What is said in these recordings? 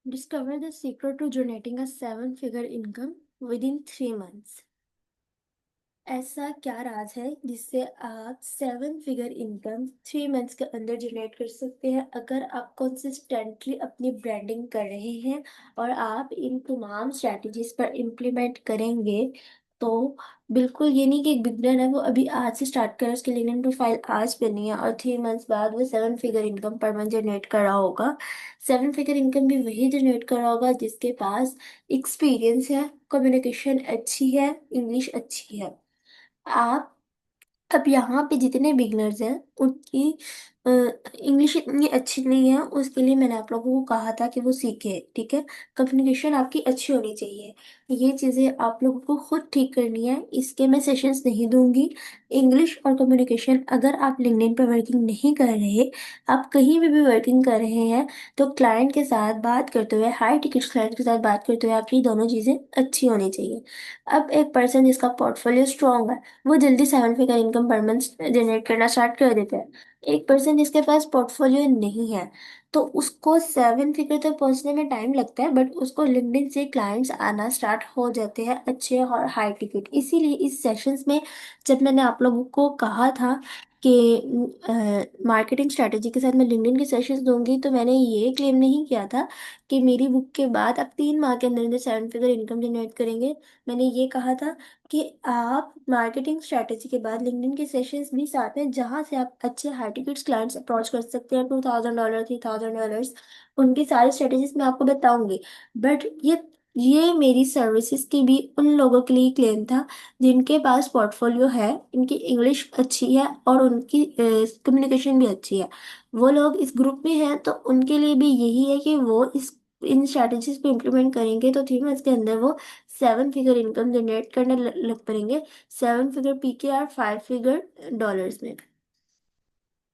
Discover the secret to generating a seven-figure income within 3 months. ऐसा क्या राज है जिससे आप सेवन फिगर इनकम 3 मंथ्स के अंदर जनरेट कर सकते हैं अगर आप कंसिस्टेंटली अपनी ब्रांडिंग कर रहे हैं और आप इन तमाम स्ट्रैटेजीज पर इम्प्लीमेंट करेंगे। तो बिल्कुल ये नहीं कि एक बिगनर है वो अभी आज से स्टार्ट करे, उसके लिंक्डइन प्रोफाइल आज करनी है और 3 मंथ्स बाद वो seven figure income per month generate कर रहा होगा। सेवन फिगर इनकम भी वही जनरेट कर रहा होगा जिसके पास एक्सपीरियंस है, कम्युनिकेशन अच्छी है, इंग्लिश अच्छी है। आप अब यहाँ पे जितने बिगनर्स हैं उनकी इंग्लिश इतनी अच्छी नहीं है, उसके लिए मैंने आप लोगों को कहा था कि वो सीखे, ठीक है। कम्युनिकेशन आपकी अच्छी होनी चाहिए, ये चीज़ें आप लोगों को खुद ठीक करनी है, इसके मैं सेशंस नहीं दूंगी। इंग्लिश और कम्युनिकेशन अगर आप लिंक्डइन पर वर्किंग नहीं कर रहे, आप कहीं भी वर्किंग कर रहे हैं, तो क्लाइंट के साथ बात करते हुए, हाई टिकट क्लाइंट के साथ बात करते हुए आपकी दोनों चीज़ें अच्छी होनी चाहिए। अब एक पर्सन जिसका पोर्टफोलियो स्ट्रॉन्ग है वो जल्दी seven figure income per month generate करना स्टार्ट कर देते हैं। एक पर्सन जिसके पास पोर्टफोलियो नहीं है तो उसको सेवन फिगर तक पहुंचने में टाइम लगता है, बट उसको लिंक्डइन से क्लाइंट्स आना स्टार्ट हो जाते हैं अच्छे और हाई टिकट। इसीलिए इस सेशंस में जब मैंने आप लोगों को कहा था कि मार्केटिंग स्ट्रेटेजी के साथ मैं लिंक्डइन के सेशंस दूंगी, तो मैंने ये क्लेम नहीं किया था कि मेरी बुक के बाद आप 3 माह के अंदर अंदर सेवन फिगर इनकम जनरेट करेंगे। मैंने ये कहा था कि आप मार्केटिंग स्ट्रेटेजी के बाद लिंक्डइन के सेशंस भी साथ हैं जहां से आप अच्छे हाई टिकट्स क्लाइंट्स अप्रोच कर सकते हैं, $2,000 $3,000। उनकी सारी स्ट्रेटेजीज मैं आपको बताऊंगी। बट ये मेरी सर्विसेज की भी उन लोगों के लिए क्लेम था जिनके पास पोर्टफोलियो है, इनकी इंग्लिश अच्छी है और उनकी कम्युनिकेशन भी अच्छी है। वो लोग इस ग्रुप में हैं तो उनके लिए भी यही है कि वो इस इन स्ट्रैटेजीज को इम्प्लीमेंट करेंगे तो 3 मंथ्स के अंदर वो सेवन फिगर इनकम जनरेट करने लग पड़ेंगे। Seven figure PKR, 5 figure dollars में।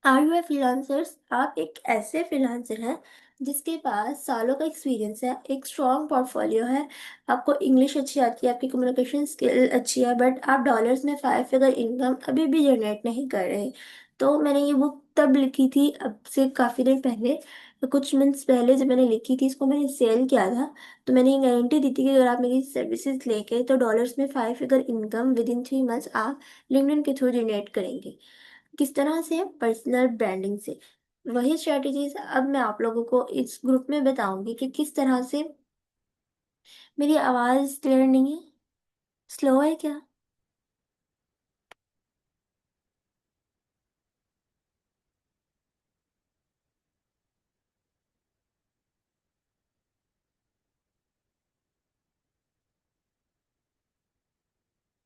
आर यू ए फ्रीलांसर्स, आप एक ऐसे फ्रीलांसर हैं जिसके पास सालों का एक्सपीरियंस है, एक स्ट्रॉन्ग पोर्टफोलियो है, आपको इंग्लिश अच्छी आती है, आपकी कम्युनिकेशन स्किल अच्छी है, बट आप डॉलर्स में 5 फिगर इनकम अभी भी जनरेट नहीं कर रहे। तो मैंने ये बुक तब लिखी थी, अब से काफ़ी दिन पहले, कुछ मंथ्स पहले जब मैंने लिखी थी, इसको मैंने सेल किया था। तो मैंने ये गारंटी दी थी कि अगर आप मेरी सर्विसेज लेके तो डॉलर्स में 5 figure income with in 3 months आप लिंक्डइन के थ्रू जनरेट करेंगे। किस तरह से? पर्सनल ब्रांडिंग से। वही स्ट्रेटजीज अब मैं आप लोगों को इस ग्रुप में बताऊंगी कि किस तरह से। मेरी आवाज़ क्लियर नहीं है? स्लो है क्या?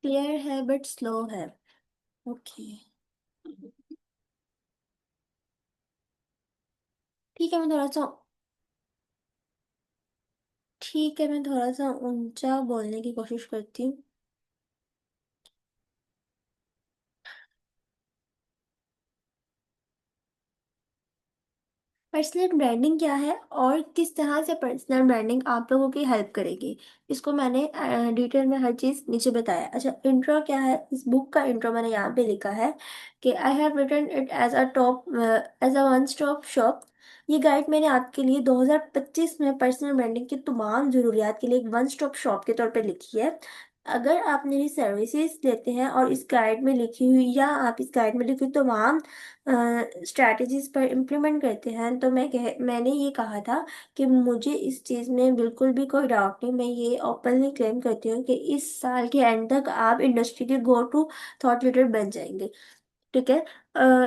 क्लियर है बट स्लो है। ओके। ठीक है, मैं थोड़ा सा ठीक है, मैं थोड़ा सा ऊंचा बोलने की कोशिश करती हूँ। पर्सनल ब्रांडिंग क्या है और किस तरह से पर्सनल ब्रांडिंग आप लोगों की हेल्प करेगी, इसको मैंने डिटेल में हर चीज़ नीचे बताया। अच्छा, इंट्रो क्या है? इस बुक का इंट्रो मैंने यहाँ पे लिखा है कि I have written it as a one stop shop. ये गाइड मैंने आपके लिए 2025 में पर्सनल ब्रांडिंग की तमाम ज़रूरियात के लिए एक वन स्टॉप शॉप के तौर पे लिखी है। अगर आप मेरी सर्विसेज लेते हैं और इस गाइड में लिखी हुई या आप इस गाइड में लिखी हुई तमाम स्ट्रैटेजीज पर इम्प्लीमेंट करते हैं, तो मैंने ये कहा था कि मुझे इस चीज़ में बिल्कुल भी कोई डाउट नहीं। मैं ये ओपनली क्लेम करती हूँ कि इस साल के एंड तक आप इंडस्ट्री के गो टू थॉट लीडर बन जाएंगे, ठीक है।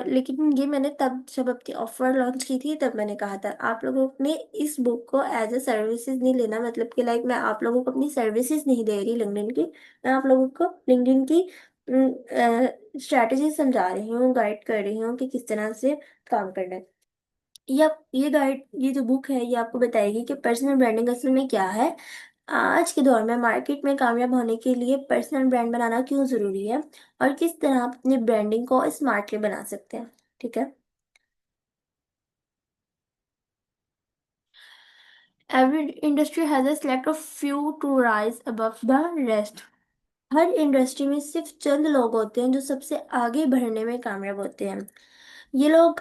लेकिन ये मैंने तब जब अपनी ऑफर लॉन्च की थी तब मैंने कहा था। आप लोगों ने इस बुक को एज अ सर्विसेज नहीं लेना, मतलब कि लाइक मैं आप लोगों को अपनी सर्विसेज नहीं दे रही लिंक्डइन की, मैं आप लोगों को लिंक्डइन की स्ट्रैटेजी समझा रही हूँ, गाइड कर रही हूँ कि किस तरह से काम करना है। ये जो बुक है ये आपको बताएगी कि पर्सनल ब्रांडिंग असल में क्या है, आज के दौर में मार्केट में कामयाब होने के लिए पर्सनल ब्रांड बनाना क्यों ज़रूरी है और किस तरह आप अपनी ब्रांडिंग को स्मार्टली बना सकते हैं, ठीक है। Every industry has a select of few to rise above the rest. Her industry में सिर्फ चंद लोग होते हैं जो सबसे आगे बढ़ने में कामयाब होते हैं। ये लोग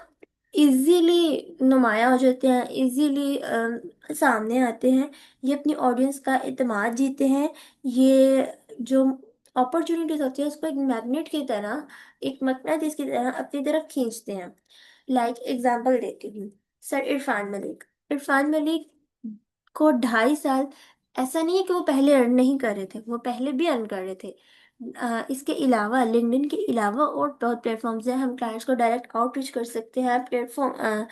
इजीली नुमाया हो जाते हैं, इजीली सामने आते हैं। ये अपनी ऑडियंस का इत्मीनान जीते हैं। ये जो अपॉर्चुनिटीज होती है उसको एक मैग्नेट की तरह, एक मकनातीस की तरह अपनी तरफ खींचते हैं। लाइक एग्जांपल देती हूँ, सर इरफान मलिक। इरफान मलिक को 2.5 साल, ऐसा नहीं है कि वो पहले अर्न नहीं कर रहे थे, वो पहले भी अर्न कर रहे थे। इसके अलावा लिंक्डइन के अलावा और बहुत प्लेटफॉर्म्स हैं, हम क्लाइंट्स को डायरेक्ट आउटरीच कर सकते हैं। प्लेटफॉर्म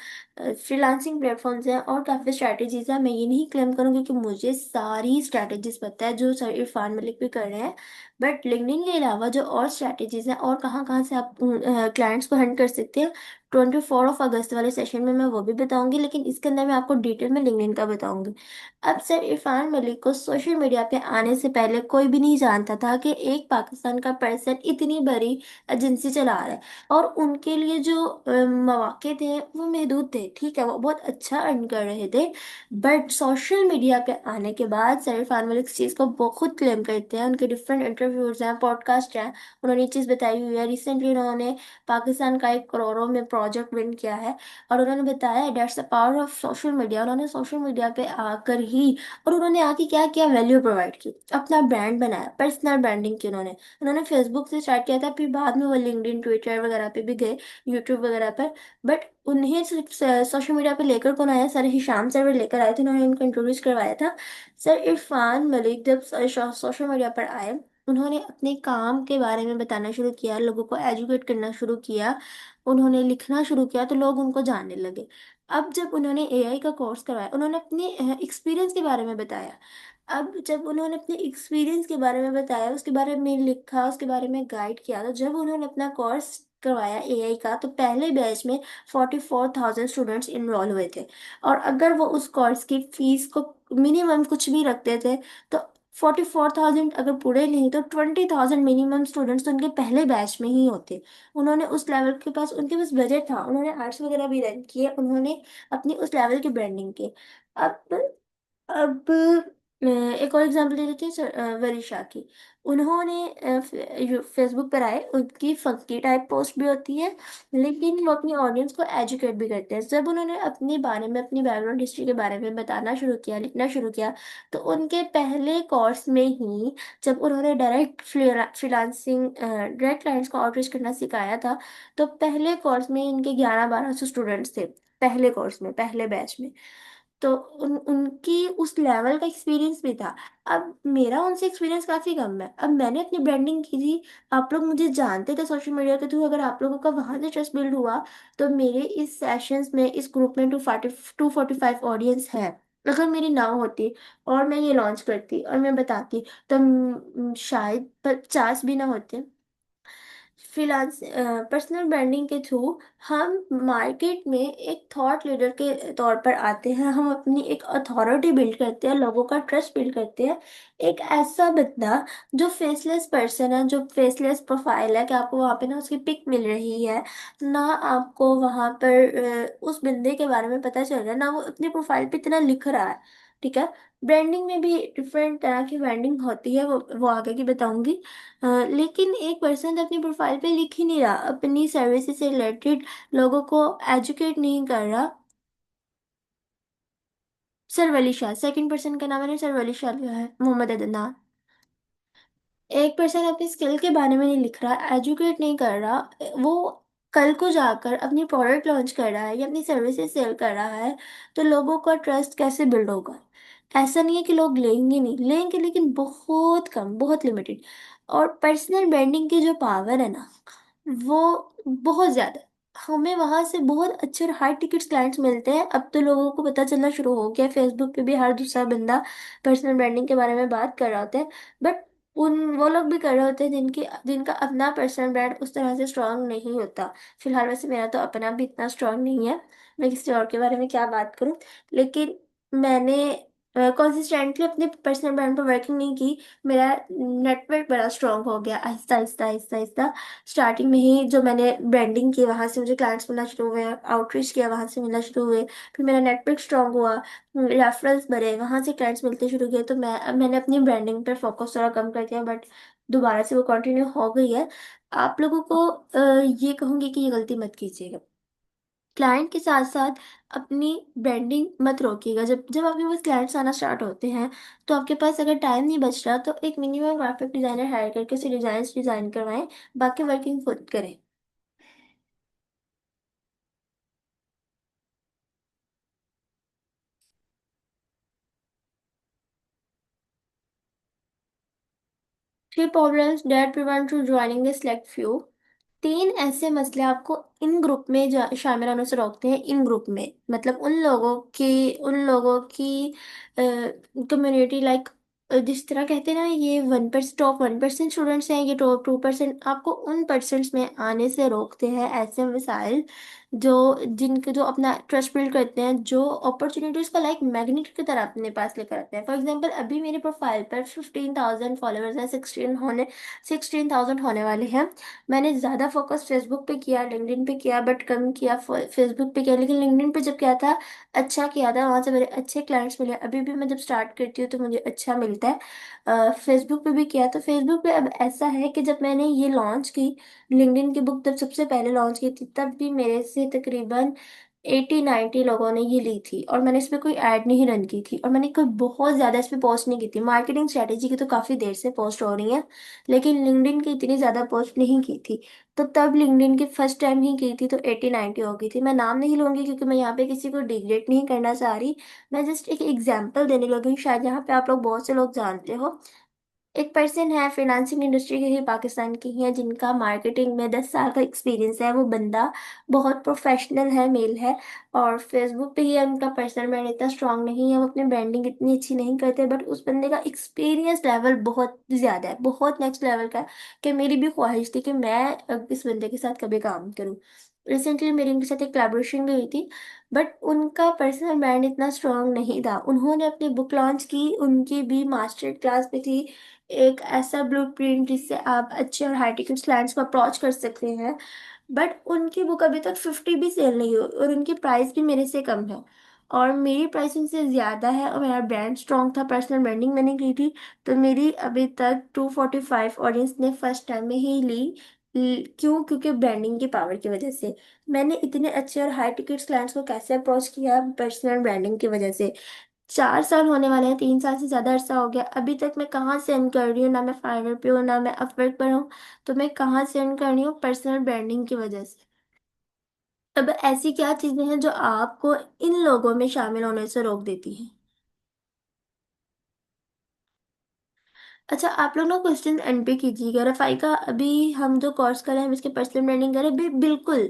फ्रीलांसिंग प्लेटफॉर्म्स हैं और काफ़ी स्ट्रैटेजीज हैं। मैं ये नहीं क्लेम करूँगी कि मुझे सारी स्ट्रैटेजीज पता है जो सर इरफान मलिक भी कर रहे हैं, बट लिंक्डइन के अलावा जो और स्ट्रैटेजीज हैं और कहाँ कहाँ से आप क्लाइंट्स को हंट कर सकते हैं, 24 अगस्त वाले सेशन में मैं वो भी बताऊंगी, लेकिन इसके अंदर मैं आपको डिटेल में लिंक्डइन का बताऊंगी। अब सर इरफान मलिक को सोशल मीडिया पे आने से पहले कोई भी नहीं जानता था कि एक पाकिस्तान का पर्सन इतनी बड़ी एजेंसी चला रहा है, और उनके लिए जो मौके थे वो महदूद थे। ठीक है, वो बहुत अच्छा अर्न कर रहे थे, बट सोशल मीडिया पे आने के बाद सर इरफान मलिक इस चीज़ को बहुत क्लेम करते हैं। उनके डिफरेंट इंटरव्यूज हैं, पॉडकास्ट हैं, उन्होंने ये चीज़ बताई हुई है। रिसेंटली उन्होंने पाकिस्तान का एक करोड़ों में प्रोजेक्ट विन किया है, और उन्होंने बताया that's the power of social media. उन्होंने सोशल मीडिया पे आकर ही, और उन्होंने आके क्या किया, वैल्यू प्रोवाइड की, अपना ब्रांड बनाया, पर्सनल ब्रांडिंग की। उन्होंने उन्होंने फेसबुक से स्टार्ट किया था, फिर बाद में वो लिंक्डइन, ट्विटर वगैरह पे भी गए, यूट्यूब वगैरह पर। बट उन्हें सिर्फ सोशल मीडिया पे लेकर कौन आया, सर हिशाम सर लेकर आए थे, उन्होंने उनको इंट्रोड्यूस करवाया था। सर इरफान मलिक जब सोशल मीडिया पर आए, उन्होंने अपने काम के बारे में बताना शुरू किया, लोगों को एजुकेट करना शुरू किया, उन्होंने लिखना शुरू किया, तो लोग उनको जानने लगे। अब जब उन्होंने एआई का कोर्स करवाया, उन्होंने अपने एक्सपीरियंस के बारे में बताया। अब जब उन्होंने अपने एक्सपीरियंस के बारे में बताया, उसके बारे में लिखा, उसके बारे में गाइड किया, तो जब उन्होंने अपना कोर्स करवाया एआई का, तो पहले बैच में 44,000 स्टूडेंट्स इनरोल हुए थे। और अगर वो उस कोर्स की फीस को मिनिमम कुछ भी रखते थे, तो 44,000 अगर पूरे नहीं तो 20,000 मिनिमम स्टूडेंट्स तो उनके पहले बैच में ही होते। उन्होंने उस लेवल के पास, उनके पास बजट था, उन्होंने आर्ट्स वगैरह भी रन किए, उन्होंने अपनी उस लेवल की ब्रांडिंग की। अब अब एक और एग्जांपल दे देते हैं सर, वरीशा की। उन्होंने फेसबुक पर आए, उनकी फंकी टाइप पोस्ट भी होती है, लेकिन वो अपनी ऑडियंस को एजुकेट भी करते हैं। जब उन्होंने अपने बारे में, अपनी बैकग्राउंड हिस्ट्री के बारे में बताना शुरू किया, लिखना शुरू किया, तो उनके पहले कोर्स में ही जब उन्होंने डायरेक्ट फ्रीलांसिंग, डायरेक्ट क्लाइंट्स को आउटरीच करना सिखाया था, तो पहले कोर्स में इनके 1100-1200 स्टूडेंट्स थे, पहले कोर्स में, पहले बैच में। तो उनकी उस लेवल का एक्सपीरियंस भी था। अब मेरा उनसे एक्सपीरियंस काफ़ी कम है। अब मैंने अपनी ब्रांडिंग की थी, आप लोग मुझे जानते थे सोशल मीडिया के थ्रू, अगर आप लोगों का वहाँ से ट्रस्ट बिल्ड हुआ, तो मेरे इस सेशंस में, इस ग्रुप में 245 ऑडियंस है। अगर मेरी ना होती और मैं ये लॉन्च करती और मैं बताती, तो शायद 50 भी ना होते। फ्रीलांस पर्सनल ब्रांडिंग के थ्रू हम मार्केट में एक थॉट लीडर के तौर पर आते हैं, हम अपनी एक अथॉरिटी बिल्ड करते हैं, लोगों का ट्रस्ट बिल्ड करते हैं। एक ऐसा बंदा जो फेसलेस पर्सन है, जो फेसलेस प्रोफाइल है, कि आपको वहाँ पे ना उसकी पिक मिल रही है, ना आपको वहाँ पर उस बंदे के बारे में पता चल रहा है, ना वो अपनी प्रोफाइल पे इतना लिख रहा है। ठीक है, ब्रांडिंग में भी डिफरेंट तरह की ब्रांडिंग होती है, वो आगे की बताऊंगी। लेकिन एक पर्सन अपनी प्रोफाइल पे लिख ही नहीं रहा, अपनी सर्विसेज से रिलेटेड लोगों को एजुकेट नहीं कर रहा। सर वली शाह, सेकंड पर्सन का नाम मैंने सर वली शाह लिया है, मोहम्मद अदनान। एक पर्सन अपनी स्किल के बारे में नहीं लिख रहा, एजुकेट नहीं कर रहा, वो कल को जाकर अपनी प्रोडक्ट लॉन्च कर रहा है या अपनी सर्विसेज सेल कर रहा है, तो लोगों का ट्रस्ट कैसे बिल्ड होगा? ऐसा नहीं है कि लोग लेंगे नहीं, लेंगे, लेकिन बहुत कम, बहुत लिमिटेड। और पर्सनल ब्रांडिंग की जो पावर है ना, वो बहुत ज्यादा, हमें वहां से बहुत अच्छे और हाई टिकट्स क्लाइंट्स मिलते हैं। अब तो लोगों को पता चलना शुरू हो गया, फेसबुक पे भी हर दूसरा बंदा पर्सनल ब्रांडिंग के बारे में बात कर रहा होता है। बट उन वो लोग भी कर रहे होते हैं जिनका अपना पर्सनल ब्रांड उस तरह से स्ट्रांग नहीं होता। फिलहाल वैसे मेरा तो अपना भी इतना स्ट्रांग नहीं है, मैं किसी और के बारे में क्या बात करूं। लेकिन मैंने कंसिस्टेंटली अपने पर्सनल ब्रांड पर वर्किंग नहीं की, मेरा नेटवर्क बड़ा स्ट्रांग हो गया आहिस्ता आहिस्ता आहिस्ता आहिस्ता। स्टार्टिंग में ही जो मैंने ब्रांडिंग की वहां से मुझे क्लाइंट्स मिलना शुरू हुए, आउटरीच किया वहां से मिलना शुरू हुए, फिर मेरा नेटवर्क स्ट्रांग हुआ, रेफरल्स बढ़े, वहां से क्लाइंट्स मिलते शुरू किए, तो मैंने अपनी ब्रांडिंग पर फोकस थोड़ा कम कर दिया, बट दोबारा से वो कंटिन्यू हो गई है। आप लोगों को ये कहूंगी कि ये गलती मत कीजिएगा, क्लाइंट के साथ साथ अपनी ब्रांडिंग मत रोकिएगा। जब जब आपके पास क्लाइंट्स आना स्टार्ट होते हैं, तो आपके पास अगर टाइम नहीं बच रहा तो एक मिनिमम ग्राफिक डिजाइनर हायर करके उसे डिजाइन करवाएं, बाकी वर्किंग खुद करें। 3 problems that prevent to joining the select few. तीन ऐसे मसले आपको इन ग्रुप में शामिल होने से रोकते हैं। इन ग्रुप में मतलब उन लोगों की कम्युनिटी, लाइक जिस तरह कहते हैं ना, ये 1%, टॉप 1% स्टूडेंट्स हैं, ये टॉप 2% आपको उन परसेंट्स में आने से रोकते हैं। ऐसे मिसाइल जो जिनके जो अपना ट्रस्ट बिल्ड करते हैं, जो अपॉर्चुनिटीज को लाइक मैग्नेट की तरह अपने पास लेकर आते हैं। फॉर एग्जांपल अभी मेरे प्रोफाइल पर 15,000 फॉलोअर्स हैं, 16,000 होने वाले हैं। मैंने ज़्यादा फोकस फेसबुक पे किया, लिंक्डइन पे किया, बट कम किया फेसबुक पे किया। लेकिन लिंक्डइन पे जब किया था, अच्छा किया था, वहाँ से मेरे अच्छे क्लाइंट्स मिले। अभी भी मैं जब स्टार्ट करती हूँ तो मुझे अच्छा मिलता है। फेसबुक पे भी किया, तो फेसबुक पे अब ऐसा है कि जब मैंने ये लॉन्च की, लिंक्डइन की बुक तब सबसे पहले लॉन्च की थी, तब भी मेरे से तकरीबन 80-90 लोगों ने ये ली थी, और मैंने इस पे कोई ऐड नहीं रन की थी, और मैंने कोई बहुत ज़्यादा इस पे पोस्ट नहीं की थी। मार्केटिंग स्ट्रेटेजी की तो काफ़ी देर से पोस्ट हो रही है, लेकिन लिंक्डइन की इतनी ज़्यादा पोस्ट नहीं की थी। तो तब लिंक्डइन की फर्स्ट टाइम ही की थी, तो 80-90 हो गई थी। मैं नाम नहीं लूंगी क्योंकि मैं यहाँ पे किसी को डिग्रेड नहीं करना चाह रही, मैं जस्ट एक एग्जाम्पल देने लगी हूँ, शायद यहाँ पे आप लोग बहुत से लोग जानते हो। एक पर्सन है फाइनेंसिंग इंडस्ट्री के ही, पाकिस्तान की ही है, जिनका मार्केटिंग में 10 साल का एक्सपीरियंस है। वो बंदा बहुत प्रोफेशनल है, मेल है, और फेसबुक पे ही है। उनका पर्सनल ब्रांड इतना स्ट्रांग नहीं है, वो अपनी ब्रांडिंग इतनी अच्छी नहीं करते, बट उस बंदे का एक्सपीरियंस लेवल बहुत ज़्यादा है, बहुत नेक्स्ट लेवल का है, कि मेरी भी ख्वाहिश थी कि मैं इस बंदे के साथ कभी काम करूँ। रिसेंटली मेरी उनके साथ एक कोलैबोरेशन भी हुई थी, बट उनका पर्सनल ब्रांड इतना स्ट्रांग नहीं था। उन्होंने अपनी बुक लॉन्च की, उनकी भी मास्टर क्लास पे थी, एक ऐसा ब्लूप्रिंट जिससे आप अच्छे और हाई टिकट क्लाइंट्स को अप्रोच कर सकते हैं, बट उनकी बुक अभी तक 50 भी सेल नहीं हुई, और उनकी प्राइस भी मेरे से कम है, और मेरी प्राइस उनसे ज़्यादा है, और मेरा ब्रांड स्ट्रॉन्ग था, पर्सनल ब्रांडिंग मैंने की थी। तो मेरी अभी तक 245 ऑडियंस ने फर्स्ट टाइम में ही ली। क्यों? क्योंकि ब्रांडिंग की पावर की वजह से। मैंने इतने अच्छे और हाई टिकट क्लाइंट्स को कैसे अप्रोच किया? पर्सनल ब्रांडिंग की वजह से। 4 साल होने वाले हैं, 3 साल से ज्यादा अरसा हो गया, अभी तक मैं कहाँ से अर्न कर रही हूँ? ना मैं फाइवर पे हूँ, ना मैं अपवर्क पर हूँ। तो मैं कहाँ से अर्न कर रही हूँ? पर्सनल ब्रांडिंग की वजह से। अब ऐसी क्या चीजें हैं जो आपको इन लोगों में शामिल होने से रोक देती हैं? अच्छा, आप लोग ना क्वेश्चन एंड पे कीजिएगा। रफाई का अभी हम जो कोर्स कर रहे हैं, हम इसके पर्सनल ब्रांडिंग करें, बिल्कुल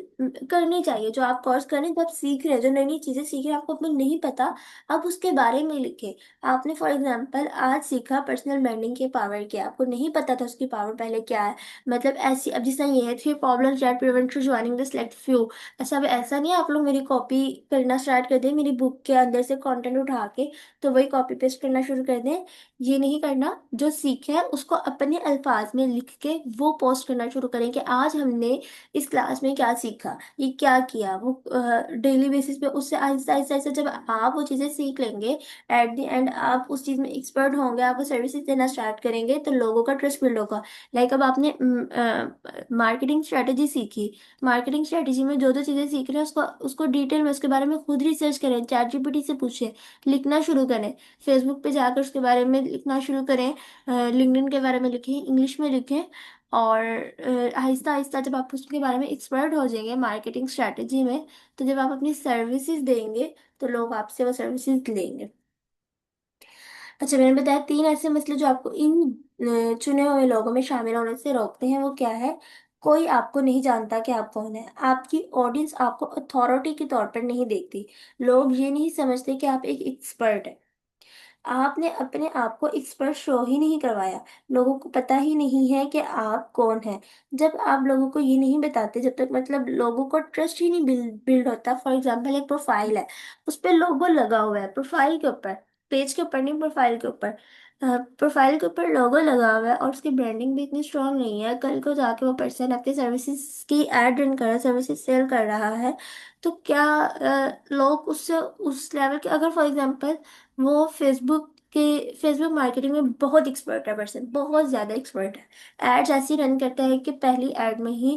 करनी चाहिए। जो आप कोर्स कर रहे हैं, जो आप सीख रहे हैं, जो नई नई चीजें सीख रहे हैं, आपको अपने नहीं पता, आप उसके बारे में लिखें। आपने फॉर एग्जांपल आज सीखा पर्सनल ब्रांडिंग की पावर क्या है, आपको नहीं पता था उसकी पावर पहले क्या है। मतलब ऐसी, अब जिस तरह ये है 3 problems that prevent to joining the select few. अच्छा, अब ऐसा नहीं है आप लोग मेरी कॉपी करना स्टार्ट कर दें, मेरी बुक के अंदर से कंटेंट उठा के तो वही कॉपी पेस्ट करना शुरू कर दें। ये नहीं करना। जो सीखे है उसको अपने अल्फाज में लिख के वो पोस्ट करना शुरू करें कि आज हमने इस क्लास में क्या सीखा, ये क्या किया, वो डेली बेसिस पे। उससे आहिस्ता आहिस्ता आहिस्ता जब आप वो चीज़ें सीख लेंगे, एट द एंड आप उस चीज़ में एक्सपर्ट होंगे, आप वो सर्विसेज देना स्टार्ट करेंगे, तो लोगों का ट्रस्ट बिल्ड होगा। लाइक अब आपने मार्केटिंग स्ट्रेटेजी सीखी, मार्केटिंग स्ट्रेटेजी में जो जो चीज़ें सीख रहे हैं उसको उसको डिटेल में उसके बारे में खुद रिसर्च करें, चैट जीपीटी से पूछें, लिखना शुरू करें, फेसबुक पे जाकर उसके बारे में लिखना शुरू करें, लिंक्डइन के बारे में लिखें, इंग्लिश में लिखें। और आहिस्ता आहिस्ता जब आप उसके बारे में एक्सपर्ट हो जाएंगे मार्केटिंग स्ट्रैटेजी में, तो जब आप अपनी सर्विसेज देंगे तो लोग आपसे वो सर्विसेज लेंगे। अच्छा, मैंने बताया 3 ऐसे मसले जो आपको इन चुने हुए लोगों में शामिल होने से रोकते हैं। वो क्या है? कोई आपको नहीं जानता कि आप कौन है, आपकी ऑडियंस आपको अथॉरिटी के तौर पर नहीं देखती, लोग ये नहीं समझते कि आप एक एक्सपर्ट है। आपने अपने आप को एक्सपर्ट शो ही नहीं करवाया, लोगों को पता ही नहीं है कि आप कौन है। जब आप लोगों को ये नहीं बताते, जब तक मतलब लोगों को ट्रस्ट ही नहीं बिल्ड होता। फॉर एग्जाम्पल एक प्रोफाइल है, उस पर लोगो लगा हुआ है प्रोफाइल के ऊपर, पेज के ऊपर नहीं, प्रोफाइल के ऊपर। प्रोफाइल के ऊपर लोगो लगा हुआ है और उसकी ब्रांडिंग भी इतनी स्ट्रांग नहीं है। कल को जाके वो पर्सन अपनी सर्विसेज की एड रन कर रहा है, सर्विसेज सेल कर रहा है, तो क्या लोग उससे उस लेवल के, अगर फॉर एग्जांपल वो फेसबुक मार्केटिंग में बहुत एक्सपर्ट है, पर्सन बहुत ज़्यादा एक्सपर्ट है, एड्स ऐसी रन करता है कि पहली एड में ही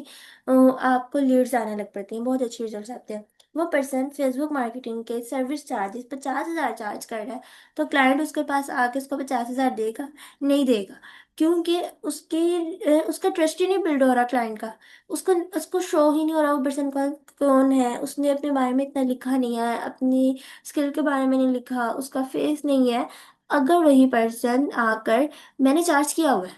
आपको लीड्स आने लग पड़ती हैं, बहुत अच्छे रिजल्ट्स आते हैं। वो पर्सन फेसबुक मार्केटिंग के सर्विस चार्जेस 50,000 चार्ज कर रहा है, तो क्लाइंट उसके पास आके उसको 50,000 देगा? नहीं देगा, क्योंकि उसका ट्रस्ट ही नहीं बिल्ड हो रहा क्लाइंट का। उसको उसको शो ही नहीं हो रहा वो पर्सन का कौन है, उसने अपने बारे में इतना लिखा नहीं है, अपनी स्किल के बारे में नहीं लिखा, उसका फेस नहीं है। अगर वही पर्सन आकर, मैंने चार्ज किया हुआ है,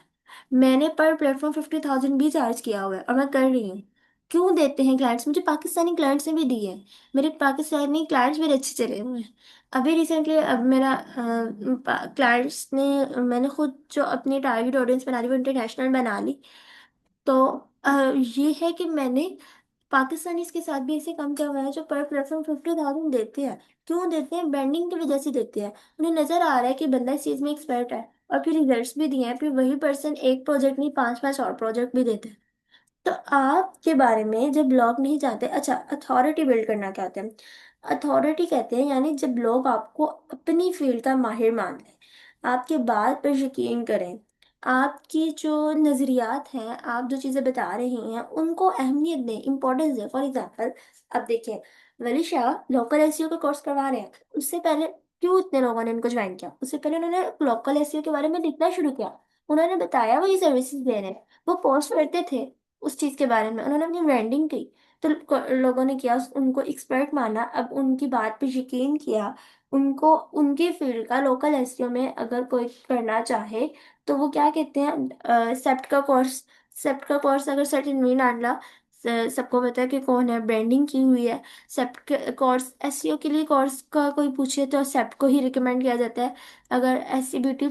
मैंने पर प्लेटफॉर्म 50,000 भी चार्ज किया हुआ है और मैं कर रही हूँ। क्यों देते हैं क्लाइंट्स? मुझे पाकिस्तानी क्लाइंट्स ने भी दी है, मेरे पाकिस्तानी क्लाइंट्स मेरे अच्छे चले हुए हैं। अभी रिसेंटली अब मेरा क्लाइंट्स ने, मैंने खुद जो अपनी टारगेट ऑडियंस बना ली वो इंटरनेशनल बना ली। तो ये है कि मैंने पाकिस्तानी के साथ भी ऐसे काम किया हुआ है जो पर प्लेटफॉर्म 50,000 देते हैं। क्यों देते हैं? ब्रांडिंग की वजह से देते हैं। उन्हें नजर आ रहा है कि बंदा इस चीज में एक्सपर्ट है, और फिर रिजल्ट्स भी दिए हैं, फिर वही पर्सन एक प्रोजेक्ट नहीं, पांच पांच और प्रोजेक्ट भी देते हैं। तो आपके बारे में जब लोग नहीं चाहते, अच्छा, अथॉरिटी बिल्ड करना क्या होता है? अथॉरिटी कहते हैं यानी जब लोग आपको अपनी फील्ड का माहिर मान लें, आपके बात पर यकीन करें, आपकी जो नज़रियात हैं, आप जो चीज़ें बता रहे हैं उनको अहमियत दें, इम्पोर्टेंस दें। फॉर एग्जांपल, अब देखिए, वली शाह लोकल एसईओ का कोर्स करवा रहे हैं, उससे पहले क्यों इतने लोगों ने उनको ज्वाइन किया? उससे पहले उन्होंने लोकल एसईओ के बारे में लिखना शुरू किया, उन्होंने बताया वो ये सर्विसेज दे रहे हैं, वो पोस्ट करते थे उस चीज के बारे में, उन्होंने अपनी ब्रांडिंग की। तो लोगों ने किया, उनको एक्सपर्ट माना, अब उनकी बात पे यकीन किया। उनको उनके फील्ड का लोकल एसईओ में अगर कोई करना चाहे, तो वो क्या कहते हैं, सेप्ट का कोर्स। सेप्ट का कोर्स अगर सर्टिन मीन आंडला, सबको पता है कि कौन है, ब्रांडिंग की हुई है। सेप्ट कोर्स एसईओ के लिए कोर्स का कोई पूछे तो सेप्ट को ही रिकमेंड किया जाता है। अगर एससीबीटी,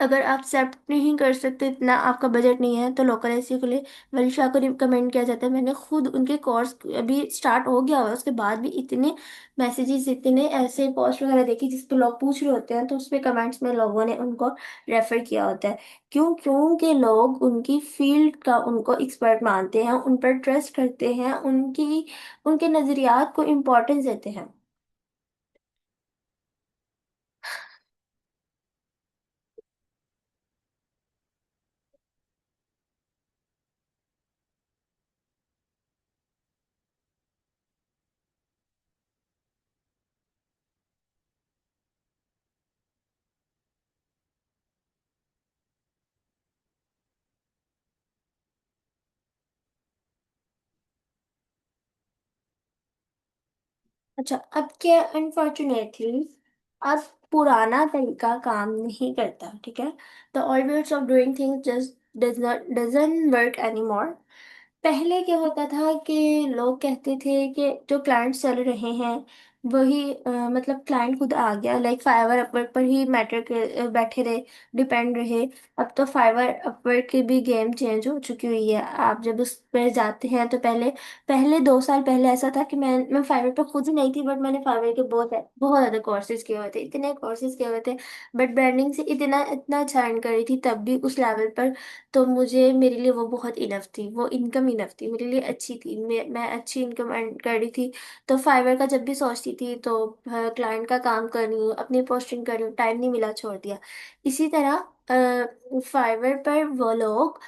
अगर आप सेप्ट नहीं कर सकते, इतना आपका बजट नहीं है, तो लोकल एसईओ के लिए वलिशा को रिकमेंड किया जाता है। मैंने खुद उनके कोर्स अभी स्टार्ट हो गया हुआ है, उसके बाद भी इतने मैसेजेस, इतने ऐसे पोस्ट वगैरह देखी जिस पे लोग पूछ रहे होते हैं, तो उस पे कमेंट्स में लोगों ने उनको रेफर किया होता है। क्यों? क्योंकि लोग उनकी फील्ड का उनको एक्सपर्ट मानते हैं, उन पर ट्रस्ट करते हैं, उनकी उनके नज़रियात को इम्पोर्टेंस देते हैं। अच्छा, अब क्या, अनफॉर्चुनेटली अब पुराना तरीका काम नहीं करता, ठीक है? The old ways of doing things just doesn't work anymore. पहले क्या होता था कि लोग कहते थे कि जो क्लाइंट चल रहे हैं वही मतलब क्लाइंट खुद आ गया, लाइक फाइवर अपवर्क पर ही मैटर के बैठे रहे, डिपेंड रहे। अब तो फाइवर अपवर्क की भी गेम चेंज हो चुकी हुई है। आप जब उस पर जाते हैं तो पहले पहले 2 साल पहले ऐसा था कि मैं फाइवर पे खुद ही नहीं थी, बट मैंने फाइवर के बहुत बहुत ज़्यादा कोर्सेज किए हुए थे, इतने कोर्सेज किए हुए थे, बट ब्रांडिंग से इतना इतना अच्छा earn कर रही थी तब भी उस लेवल पर। तो मुझे, मेरे लिए वो बहुत इनफ थी, वो इनकम इनफ थी मेरे लिए, अच्छी थी, मैं अच्छी इनकम अर्न कर रही थी। तो फाइवर का जब भी सोचती थी तो क्लाइंट का काम कर रही हूँ, अपनी पोस्टिंग कर रही हूँ, टाइम नहीं मिला, छोड़ दिया। इसी तरह फाइवर पर वो लोग,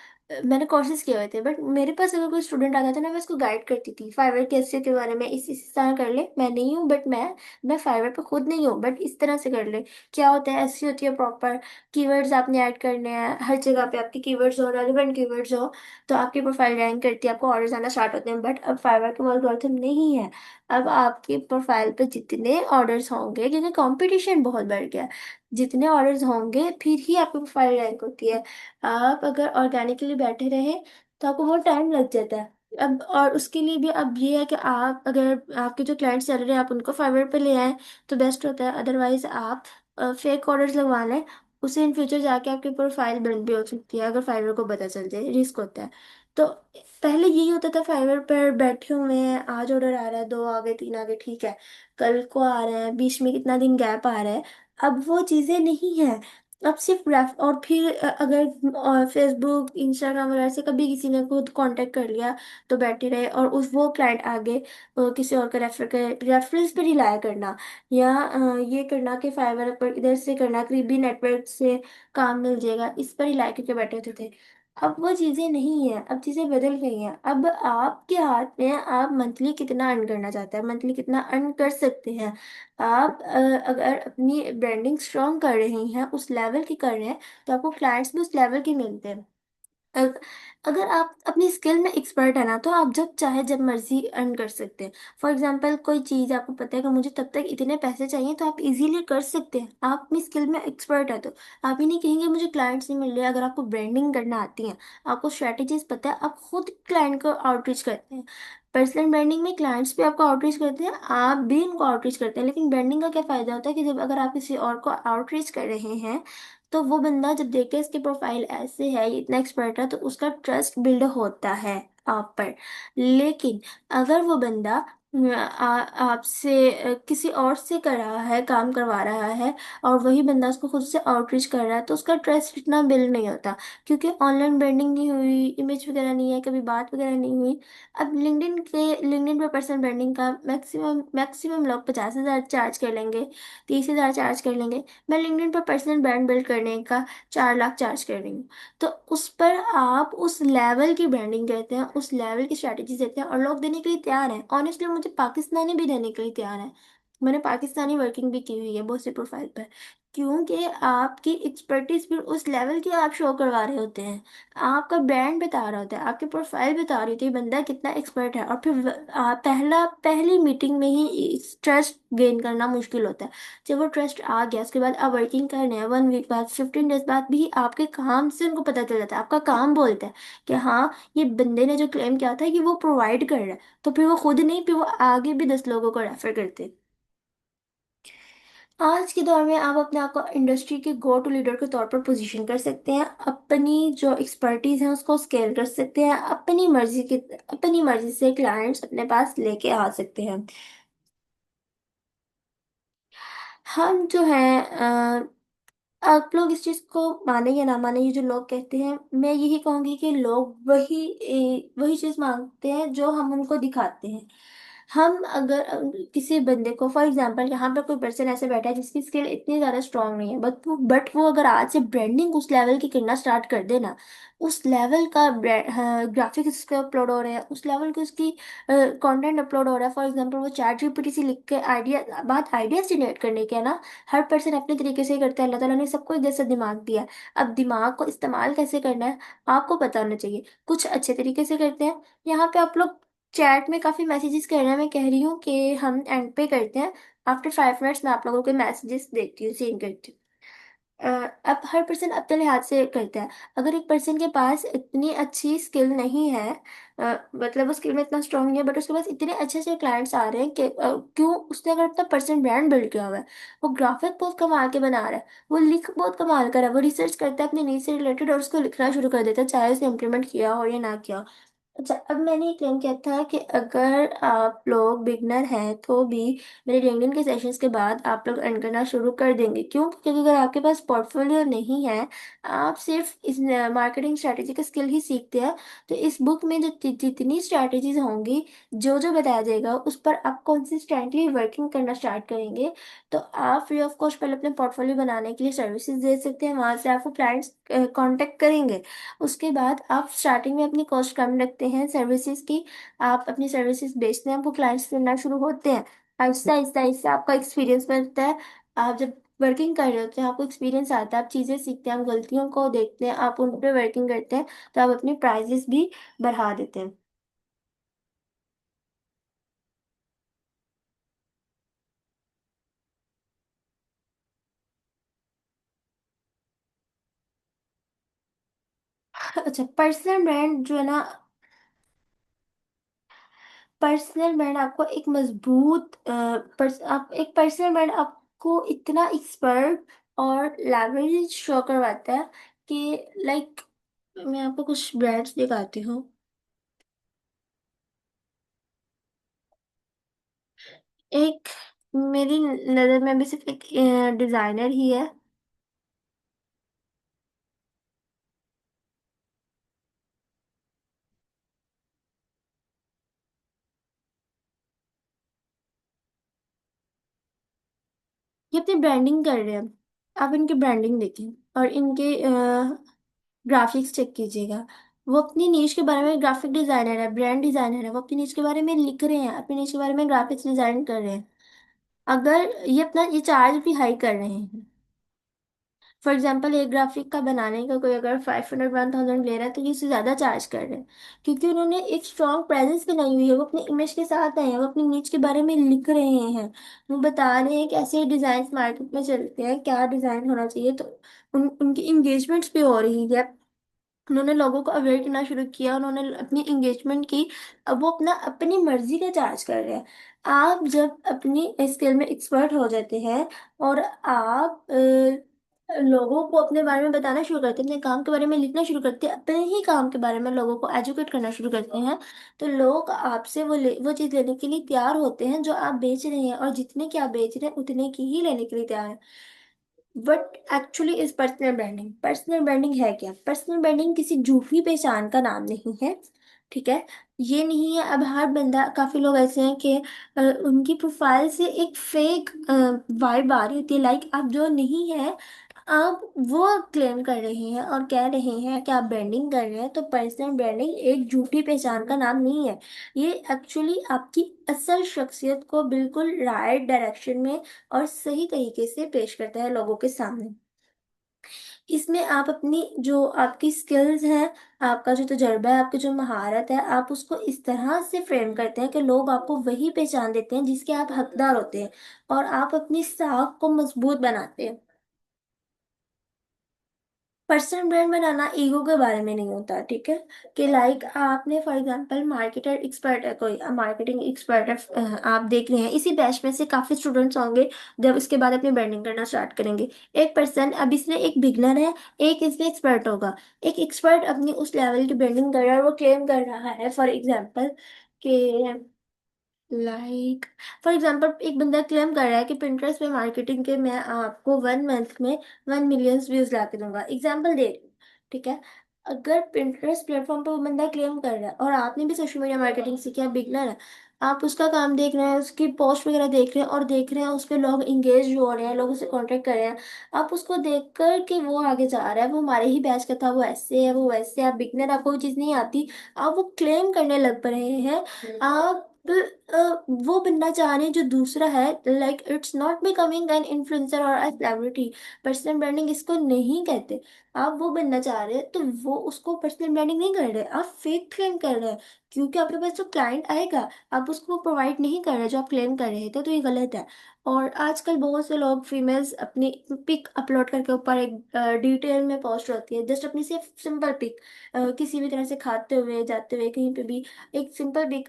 मैंने कोर्सेज किए हुए थे, बट मेरे पास अगर कोई स्टूडेंट आता था ना, मैं उसको गाइड करती थी फाइवर कैसे के बारे में, इस तरह कर ले, मैं नहीं हूँ बट मैं फाइवर पे खुद नहीं हूँ, बट इस तरह से कर ले। क्या होता है, ऐसी होती है प्रॉपर, कीवर्ड्स आपने ऐड करने हैं, हर जगह पे आपके कीवर्ड्स हो, रेलिवेंट कीवर्ड्स हो, तो आपकी प्रोफाइल रैंक करती है, आपको ऑर्डर्स आना स्टार्ट होते हैं। बट अब फाइवर के वो एल्गोरिथम नहीं है। अब आपकी प्रोफाइल पे जितने ऑर्डर्स होंगे, क्योंकि कंपटीशन बहुत बढ़ गया है, जितने ऑर्डर्स होंगे फिर ही आपकी प्रोफाइल रैंक होती है। आप अगर ऑर्गेनिकली बैठे रहे तो आपको बहुत टाइम लग जाता है। अब और उसके लिए भी अब ये है कि आप, अगर आपके जो क्लाइंट्स चल रहे हैं आप उनको फाइवर पे ले आए तो बेस्ट होता है, अदरवाइज आप फेक ऑर्डर्स लगवा लें, उससे इन फ्यूचर जाके आपकी प्रोफाइल बंद भी हो सकती है अगर फाइवर को पता चल जाए, रिस्क होता है। तो पहले यही होता था, फाइवर पर बैठे हुए हैं, आज ऑर्डर आ रहा है, 2 आ गए, 3 आ गए, ठीक है, कल को आ रहे हैं, बीच में कितना दिन गैप आ रहा है, अब वो चीजें नहीं है। अब सिर्फ रेफ और फिर अगर फेसबुक इंस्टाग्राम वगैरह से कभी किसी ने खुद कांटेक्ट कर लिया तो बैठे रहे और उस वो क्लाइंट आगे किसी और का रेफर करे, रेफरेंस पे रिलाय करना या ये करना कि फाइवर पर इधर से करना करीबी नेटवर्क से काम मिल जाएगा, इस पर रिलाय करके बैठे होते थे। अब वो चीजें नहीं है, अब चीजें बदल गई हैं। अब आपके हाथ में है, आप मंथली कितना अर्न करना चाहते हैं, मंथली कितना अर्न कर सकते हैं। आप अगर अपनी ब्रांडिंग स्ट्रॉन्ग कर रहे हैं, उस लेवल की कर रहे हैं, तो आपको क्लाइंट्स भी उस लेवल के मिलते हैं। अग- अगर आप अपनी स्किल में एक्सपर्ट है ना, तो आप जब चाहे जब मर्जी अर्न कर सकते हैं। फॉर एग्जांपल कोई चीज़ आपको पता है कि मुझे तब तक इतने पैसे चाहिए, तो आप इजीली कर सकते हैं। आप अपनी स्किल में एक्सपर्ट है तो आप ही नहीं कहेंगे मुझे क्लाइंट्स नहीं मिल रहे। अगर आपको ब्रांडिंग करना आती है, आपको स्ट्रेटेजीज पता है, आप खुद क्लाइंट को आउटरीच करते हैं। पर्सनल ब्रांडिंग में क्लाइंट्स भी आपको आउटरीच करते हैं, आप भी उनको आउटरीच करते हैं। लेकिन ब्रांडिंग का क्या फायदा होता है कि जब अगर आप किसी और को आउटरीच कर रहे हैं, तो वो बंदा जब देखे इसकी प्रोफाइल ऐसे है, ये इतना एक्सपर्ट है, तो उसका ट्रस्ट बिल्ड होता है आप पर। लेकिन अगर वो बंदा आपसे किसी और से कर रहा है, काम करवा रहा है, और वही बंदा उसको खुद से आउटरीच कर रहा है, तो उसका ट्रस्ट इतना बिल्ड नहीं होता, क्योंकि ऑनलाइन ब्रांडिंग नहीं हुई, इमेज वगैरह नहीं है, कभी बात वगैरह नहीं हुई। अब लिंक्डइन पर पर्सनल ब्रांडिंग का मैक्सिमम मैक्सिमम लोग 50,000 चार्ज कर लेंगे, 30,000 चार्ज कर लेंगे। मैं लिंक्डइन पर पर्सनल ब्रांड बिल्ड करने का 4 लाख चार्ज कर रही हूँ। तो उस पर आप उस लेवल की ब्रांडिंग करते हैं, उस लेवल की स्ट्रैटेजी देते हैं, और लोग देने के लिए तैयार हैं। ऑनेस्टली मुझे पाकिस्तानी भी देने के लिए तैयार है। मैंने पाकिस्तानी वर्किंग भी की हुई है बहुत सी प्रोफाइल पर, क्योंकि आपकी एक्सपर्टीज फिर उस लेवल की आप शो करवा रहे होते हैं। आपका ब्रांड बता रहा होता है, आपकी प्रोफाइल बता रही होती है बंदा कितना एक्सपर्ट है। और फिर पहली मीटिंग में ही ट्रस्ट गेन करना मुश्किल होता है। जब वो ट्रस्ट आ गया, उसके बाद आप वर्किंग कर रहे हैं, 1 वीक बाद, 15 डेज बाद भी आपके काम से उनको पता चल जाता है, आपका काम बोलता है कि हाँ, ये बंदे ने जो क्लेम किया था कि वो प्रोवाइड कर रहा है, तो फिर वो खुद नहीं, फिर वो आगे भी 10 लोगों को रेफर करते हैं। आज के दौर में आप अपने आप को इंडस्ट्री के गो टू लीडर के तौर पर पोजीशन कर सकते हैं, अपनी जो एक्सपर्टीज है उसको स्केल कर सकते हैं, अपनी मर्जी से क्लाइंट्स अपने पास लेके आ सकते हैं। हम जो हैं, आप लोग इस चीज को माने या ना माने, ये जो लोग कहते हैं, मैं यही कहूंगी कि लोग वही चीज मांगते हैं जो हम उनको दिखाते हैं। हम अगर किसी बंदे को, फॉर एग्जांपल यहाँ पर कोई पर्सन ऐसे बैठा है जिसकी स्किल इतनी ज्यादा स्ट्रांग नहीं है, बट वो अगर आज से ब्रांडिंग उस लेवल की करना स्टार्ट कर देना, उस लेवल का ग्राफिक्स उसके अपलोड हो रहे हैं, उस लेवल की उसकी कंटेंट अपलोड हो रहा है। फॉर एग्जांपल वो चैट जीपीटी से लिख के आइडियाज जनरेट करने के है ना। हर पर्सन अपने तरीके से ही करता है, अल्लाह ताला ने सबको एक जैसा दिमाग दिया है। अब दिमाग को इस्तेमाल कैसे करना है आपको पता होना चाहिए। कुछ अच्छे तरीके से करते हैं। यहाँ पे आप लोग चैट में काफी मैसेजेस कर रहे हैं, मैं कह रही हूँ कि हम एंड पे करते हैं। आफ्टर 5 मिनट्स मैं आप लोगों के मैसेजेस देखती हूँ, सीन करती हूँ। अ, अब हर पर्सन अपने लिहाज से करता है। अगर एक पर्सन के पास इतनी अच्छी स्किल नहीं है, मतलब वो स्किल में इतना स्ट्रांग नहीं है, बट उसके पास इतने अच्छे अच्छे क्लाइंट्स आ रहे हैं कि क्यों, उसने अगर अपना पर्सनल ब्रांड बिल्ड किया हुआ है, वो ग्राफिक बहुत कमाल के बना रहा है, वो लिख बहुत कमाल कर रहा है, वो रिसर्च करता है अपनी नीड से रिलेटेड और उसको लिखना शुरू कर देता है, चाहे उसने इम्प्लीमेंट किया हो या ना किया हो। अच्छा, अब मैंने ये क्लेम किया था कि अगर आप लोग बिगनर हैं तो भी मेरे लिंक्डइन के सेशंस के बाद आप लोग अर्न करना शुरू कर देंगे। क्यों? क्योंकि अगर आपके पास पोर्टफोलियो नहीं है, आप सिर्फ इस मार्केटिंग स्ट्रैटेजी का स्किल ही सीखते हैं, तो इस बुक में जो जितनी स्ट्रैटेजीज होंगी, जो जो बताया जाएगा, उस पर आप कंसिस्टेंटली वर्किंग करना स्टार्ट करेंगे, तो आप फ्री ऑफ कॉस्ट पहले अपने पोर्टफोलियो बनाने के लिए सर्विसेज दे सकते हैं, वहां से आपको क्लाइंट्स कांटेक्ट करेंगे। उसके बाद आप स्टार्टिंग में अपनी कॉस्ट कम रखते हैं सर्विसेज की, आप अपनी सर्विसेज बेचते हैं, आपको क्लाइंट्स मिलना शुरू होते हैं। आहिस्ता आहिस्ता आहिस्ता आपका एक्सपीरियंस बनता है। आप जब वर्किंग कर रहे होते हैं, आपको एक्सपीरियंस आता है, आप चीज़ें सीखते हैं, आप गलतियों को देखते हैं, आप उन पर वर्किंग करते हैं, तो आप अपनी प्राइजेस भी बढ़ा देते हैं। अच्छा, पर्सनल ब्रांड जो है ना, पर्सनल ब्रांड आपको एक मजबूत आप एक पर्सनल ब्रांड आपको इतना एक्सपर्ट और लेवरेज शो करवाता है कि लाइक, मैं आपको कुछ ब्रांड्स दिखाती हूँ। एक मेरी नज़र में भी सिर्फ एक डिजाइनर ही है। ये अपनी ब्रांडिंग कर रहे हैं। आप इनकी ब्रांडिंग देखें और इनके ग्राफिक्स चेक कीजिएगा। वो अपनी नीश के बारे में, ग्राफिक डिजाइनर है, ब्रांड डिजाइनर है, वो अपनी नीश के बारे में लिख रहे हैं, अपनी नीश के बारे में ग्राफिक्स डिजाइन कर रहे हैं। अगर ये अपना ये चार्ज भी हाई कर रहे हैं। फॉर एग्जाम्पल एक ग्राफिक का बनाने का कोई अगर 500 1,000 ले रहा है तो ये इससे ज़्यादा चार्ज कर रहे हैं। क्योंकि उन्होंने एक स्ट्रॉन्ग प्रेजेंस बनाई हुई है, वो अपनी इमेज के साथ आए हैं, वो अपनी नीच के बारे में लिख रहे हैं। वो बता रहे हैं कैसे डिज़ाइन मार्केट में चलते हैं, क्या डिज़ाइन होना चाहिए। तो उनकी इंगेजमेंट्स भी हो रही है। उन्होंने लोगों को अवेयर करना शुरू किया, उन्होंने अपनी एंगेजमेंट की। अब वो अपना अपनी मर्जी का चार्ज कर रहे हैं। आप जब अपनी स्किल में एक्सपर्ट हो जाते हैं और आप लोगों को अपने बारे में बताना शुरू करते हैं, अपने काम के बारे में लिखना शुरू करते हैं, अपने ही काम के बारे में लोगों को एजुकेट करना शुरू करते हैं, तो लोग आपसे वो चीज़ लेने के लिए तैयार होते हैं जो आप बेच रहे हैं। और जितने की आप बेच रहे हैं उतने की ही लेने के लिए तैयार हैं। What actually is personal branding? Personal branding है क्या? पर्सनल ब्रांडिंग किसी झूठी पहचान का नाम नहीं है। ठीक है। ये नहीं है। अब हर बंदा, काफी लोग ऐसे हैं कि उनकी प्रोफाइल से एक फेक वाइब आ रही होती है, लाइक आप जो नहीं है, आप वो क्लेम कर रहे हैं और कह रहे हैं कि आप ब्रांडिंग कर रहे हैं। तो पर्सनल ब्रांडिंग एक झूठी पहचान का नाम नहीं है। ये एक्चुअली आपकी असल शख्सियत को बिल्कुल राइट डायरेक्शन में और सही तरीके से पेश करता है लोगों के सामने। इसमें आप अपनी जो आपकी स्किल्स हैं, आपका जो तजुर्बा है, आपकी जो महारत है, आप उसको इस तरह से फ्रेम करते हैं कि लोग आपको वही पहचान देते हैं जिसके आप हकदार होते हैं। और आप अपनी साख को मजबूत बनाते हैं। पर्सनल ब्रांड बनाना ईगो के बारे में नहीं होता। ठीक है। कि लाइक आपने फॉर एग्जांपल मार्केटर एक्सपर्ट है, कोई मार्केटिंग एक्सपर्ट है, आप देख रहे हैं इसी बैच में से काफी स्टूडेंट्स होंगे जब उसके बाद अपनी ब्रांडिंग करना स्टार्ट करेंगे। एक पर्सन अब इसमें एक बिगनर है, एक इसमें एक्सपर्ट होगा। एक एक्सपर्ट अपनी उस लेवल की ब्रांडिंग कर रहा है और वो क्लेम कर रहा है फॉर एग्जाम्पल कि लाइक फॉर एग्जाम्पल एक बंदा क्लेम कर रहा है कि पिंटरेस्ट पे मार्केटिंग के मैं आपको 1 मंथ में 1 मिलियन व्यूज ला के दूंगा। एग्जाम्पल दे रही हूँ। ठीक है। अगर पिंटरेस्ट प्लेटफॉर्म पे वो बंदा क्लेम कर रहा है और आपने भी सोशल मीडिया मार्केटिंग सीखी है, बिगनर है, आप उसका काम देख रहे हैं, उसकी पोस्ट वगैरह देख रहे हैं और देख रहे हैं उस पर लोग इंगेज हो रहे हैं, लोग उसे कांटेक्ट कर रहे हैं। आप उसको देख कर कि वो आगे जा रहा है, वो हमारे ही बैच का था, वो ऐसे है, वो वैसे है, आप बिगनर, आपको वो चीज़ नहीं आती, आप वो क्लेम करने लग पड़े हैं। आप वो बनना चाह रहे हैं जो दूसरा है। Like it's not becoming an influencer और अ सेलिब्रिटी। पर्सनल ब्रांडिंग इसको नहीं कहते। आप वो बनना चाह रहे हैं तो वो उसको पर्सनल ब्रांडिंग नहीं कर रहे, आप फेक क्लेम कर रहे हैं। क्योंकि आपके पास जो क्लाइंट आएगा, आप उसको प्रोवाइड नहीं कर रहे जो आप क्लेम कर रहे थे, तो ये गलत है। और आजकल बहुत से लोग फीमेल्स अपनी पिक अपलोड करके ऊपर एक डिटेल में पोस्ट होती है, जस्ट अपनी सिर्फ सिंपल पिक, किसी भी तरह से खाते हुए जाते हुए कहीं पे भी एक सिंपल पिक।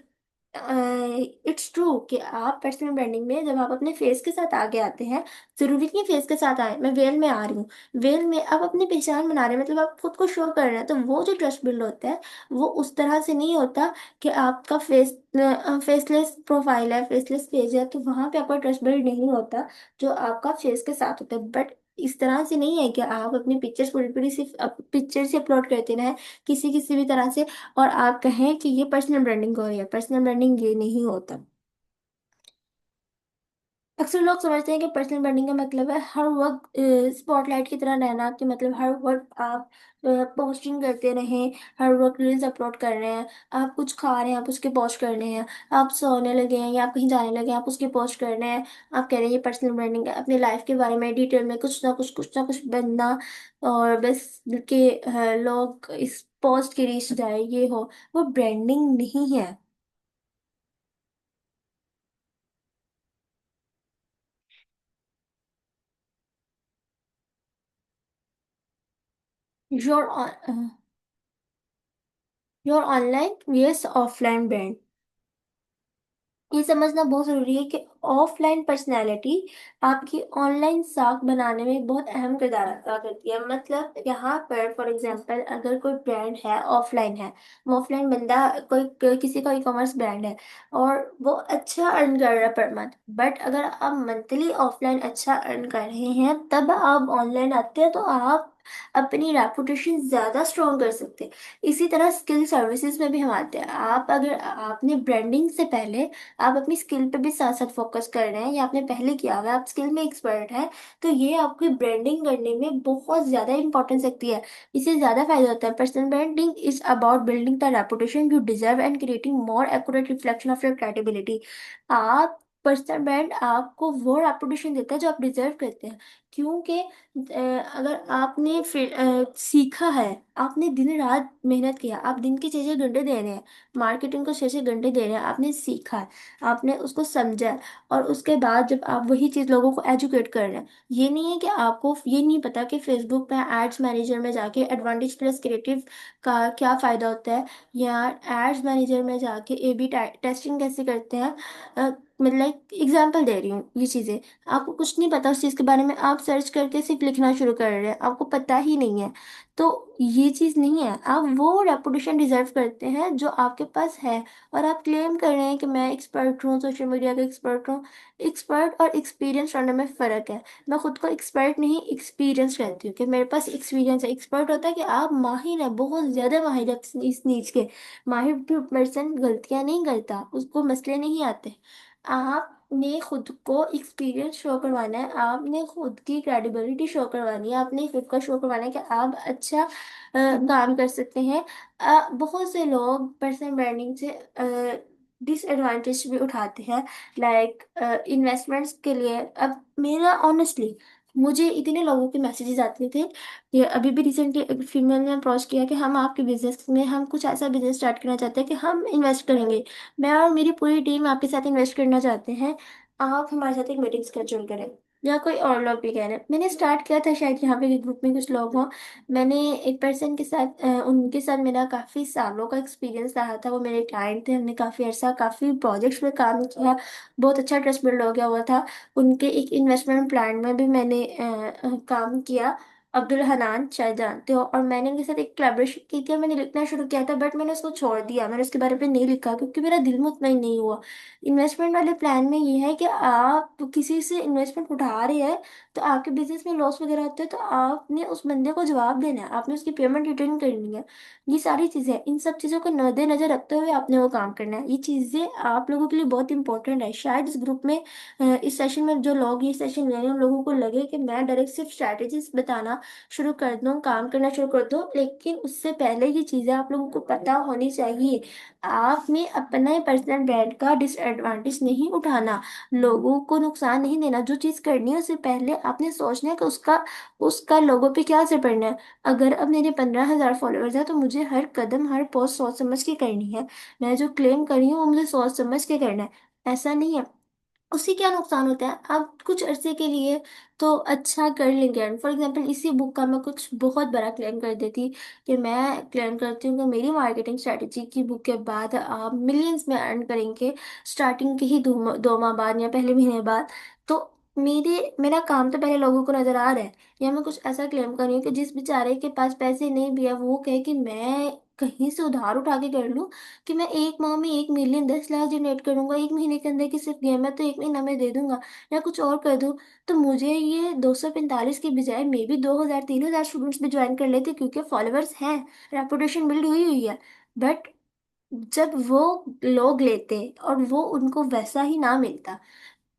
इट्स ट्रू कि आप पर्सनल ब्रांडिंग में जब आप अपने फेस के साथ आगे आते हैं, जरूरी नहीं फेस के साथ आए, मैं वेल में आ रही हूँ, वेल में आप अपनी पहचान बना रहे हैं, मतलब आप खुद को शो कर रहे हैं, तो वो जो ट्रस्ट बिल्ड होता है वो उस तरह से नहीं होता कि आपका फेसलेस प्रोफाइल है, फेसलेस पेज है, तो वहां पे आपका ट्रस्ट बिल्ड नहीं होता जो आपका फेस के साथ होता है। बट इस तरह से नहीं है कि आप अपनी पिक्चर्स पूरी पूरी सिर्फ पिक्चर से अपलोड करते रहें किसी किसी भी तरह से, और आप कहें कि ये पर्सनल ब्रांडिंग हो रही है। पर्सनल ब्रांडिंग ये नहीं होता। अक्सर लोग समझते हैं कि पर्सनल ब्रांडिंग का मतलब है हर वक्त स्पॉटलाइट की तरह रहना, कि मतलब हर वक्त आप पोस्टिंग करते रहें, हर वक्त रील्स अपलोड कर रहे हैं, आप कुछ खा रहे हैं आप उसके पोस्ट कर रहे हैं, आप सोने लगे हैं या आप कहीं जाने लगे हैं आप उसके पोस्ट कर रहे हैं। आप कह रहे हैं ये पर्सनल ब्रांडिंग है, अपनी लाइफ के बारे में डिटेल में कुछ ना कुछ बनना, और बस कि लोग इस पोस्ट की रीच जाए, ये हो, वो ब्रांडिंग नहीं है। Your your online vs offline brand. ये समझना बहुत जरूरी है कि ऑफलाइन पर्सनैलिटी आपकी ऑनलाइन साख बनाने में एक बहुत अहम किरदार अदा करती है। मतलब यहाँ पर फॉर एग्जांपल अगर कोई ब्रांड है ऑफलाइन है, वो ऑफलाइन बंदा किसी का ई कॉमर्स ब्रांड है और वो अच्छा अर्न कर रहा है पर मंथ, बट अगर आप मंथली ऑफलाइन अच्छा अर्न कर रहे हैं तब आप ऑनलाइन आते हैं तो आप अपनी रेपुटेशन ज्यादा स्ट्रॉन्ग कर सकते हैं। इसी तरह स्किल सर्विसेज में भी हम आते हैं। आप अगर आपने ब्रांडिंग से पहले आप अपनी स्किल पे भी साथ साथ फोकस कर रहे हैं या आपने पहले किया हुआ है, आप स्किल में एक्सपर्ट हैं, तो ये आपकी ब्रांडिंग करने में बहुत ज्यादा इंपॉर्टेंस रखती है। इससे ज्यादा फायदा होता है। Personal branding is about building the reputation you deserve and creating more accurate reflection of your credibility. आप पर्सनल ब्रांड आपको वो रेपुटेशन देता है जो आप डिजर्व करते हैं। क्योंकि अगर आपने फिर सीखा है, आपने दिन रात मेहनत किया, आप दिन के 6 6 घंटे दे रहे हैं, मार्केटिंग को 6 6 घंटे दे रहे हैं, आपने सीखा है, आपने उसको समझा है, और उसके बाद जब आप वही चीज़ लोगों को एजुकेट कर रहे हैं, ये नहीं है कि आपको ये नहीं पता कि फेसबुक पे एड्स मैनेजर में जाके एडवांटेज प्लस क्रिएटिव का क्या फ़ायदा होता है, या एड्स मैनेजर में जाके ए बी टेस्टिंग कैसे करते हैं। मतलब एग्जाम्पल दे रही हूँ ये चीज़ें, आपको कुछ नहीं पता उस चीज़ के बारे में, आप सर्च करके सिर्फ लिखना शुरू कर रहे हैं, आपको पता ही नहीं है। तो ये चीज़ नहीं है। आप वो रेपुटेशन डिजर्व करते हैं जो आपके पास है। और आप क्लेम कर रहे हैं कि मैं एक्सपर्ट हूँ, सोशल मीडिया का एक्सपर्ट हूँ। एक्सपर्ट और एक्सपीरियंस होने में फ़र्क है। मैं खुद को एक्सपर्ट नहीं एक्सपीरियंस कहती हूँ कि मेरे पास एक्सपीरियंस है। एक्सपर्ट होता है कि आप माहिर हैं, बहुत ज़्यादा माहिर है इस नीच के। माहिर पर्सन गलतियाँ नहीं करता, उसको मसले नहीं आते। आपने खुद को एक्सपीरियंस शो करवाना है, आपने खुद की क्रेडिबिलिटी शो करवानी है, आपने खुद का शो करवाना है कि आप अच्छा काम कर सकते हैं। बहुत से लोग पर्सनल ब्रांडिंग से डिसएडवांटेज भी उठाते हैं, लाइक इन्वेस्टमेंट्स के लिए। अब मेरा ऑनेस्टली मुझे इतने लोगों के मैसेजेस आते थे। ये अभी भी रिसेंटली एक फीमेल ने अप्रोच किया कि हम आपके बिजनेस में, हम कुछ ऐसा बिजनेस स्टार्ट करना चाहते हैं कि हम इन्वेस्ट करेंगे, मैं और मेरी पूरी टीम आपके साथ इन्वेस्ट करना चाहते हैं, आप हमारे साथ एक मीटिंग स्केड्यूल करें। या कोई और लोग भी कह रहे हैं। मैंने स्टार्ट किया था, शायद यहाँ पे ग्रुप में कुछ लोग हों। मैंने एक पर्सन के साथ उनके साथ मेरा काफ़ी सालों का एक्सपीरियंस रहा था, वो मेरे क्लाइंट थे, हमने काफ़ी अर्सा काफ़ी प्रोजेक्ट्स में काम किया, बहुत अच्छा ट्रस्ट बिल्ड हो गया हुआ था। उनके एक इन्वेस्टमेंट प्लान में भी मैंने काम किया। अब्दुल हनान शायद जानते हो। और मैंने उनके साथ एक कोलैबोरेशन की थी और मैंने लिखना शुरू किया था, बट मैंने उसको छोड़ दिया, मैंने उसके बारे में नहीं लिखा क्योंकि मेरा दिल मुतमईन नहीं हुआ। इन्वेस्टमेंट वाले प्लान में ये है कि आप किसी से इन्वेस्टमेंट उठा रहे हैं तो आपके बिजनेस में लॉस वगैरह होते हैं तो आपने उस बंदे को जवाब देना है, आपने उसकी पेमेंट रिटर्न करनी है। ये सारी चीज़ें, इन सब चीज़ों को मद्देनजर रखते हुए आपने वो काम करना है। ये चीज़ें आप लोगों के लिए बहुत इंपॉर्टेंट है। शायद इस ग्रुप में इस सेशन में जो लोग ये सेशन ले रहे हैं उन लोगों को लगे कि मैं डायरेक्ट सिर्फ स्ट्रैटेजीज बताना शुरू कर दूँ, काम करना शुरू कर दूँ, लेकिन उससे पहले ये चीज़ें आप लोगों को पता होनी चाहिए। आपने अपने पर्सनल ब्रांड का डिसएडवांटेज नहीं उठाना, लोगों को नुकसान नहीं देना। जो चीज़ करनी है उससे पहले आपने सोचना है कि उसका उसका लोगों पे क्या असर पड़ना है। अगर अब मेरे 15,000 फॉलोअर्स हैं तो मुझे हर कदम हर पोस्ट सोच समझ के करनी है। मैं जो क्लेम कर रही हूँ वो मुझे सोच समझ के करना है। ऐसा नहीं है। उससे क्या नुकसान होता है, आप कुछ अरसे के लिए तो अच्छा कर लेंगे अर्न। फॉर एग्जाम्पल इसी बुक का मैं कुछ बहुत बड़ा क्लेम कर देती कि मैं क्लेम करती हूँ कि मेरी मार्केटिंग स्ट्रेटेजी की बुक के बाद आप मिलियंस में अर्न करेंगे, स्टार्टिंग के ही 2 माह बाद या पहले महीने बाद। तो मेरा काम तो पहले लोगों को नजर आ रहा है। या मैं कुछ ऐसा क्लेम कर रही हूँ कि जिस बेचारे के पास पैसे नहीं भी है वो कहे कि मैं कहीं से उधार उठा के कर लूँ, कि मैं एक माह में 1 मिलियन 10 लाख जनरेट करूंगा, एक महीने के अंदर की सिर्फ गेम है तो एक महीना में दे दूंगा, या कुछ और कर दूं। तो मुझे ये 245 की बजाय मे बी 2,000 3,000 स्टूडेंट्स भी ज्वाइन कर लेते क्योंकि फॉलोअर्स हैं, रेपुटेशन बिल्ड हुई हुई है। बट जब वो लोग लेते और वो उनको वैसा ही ना मिलता,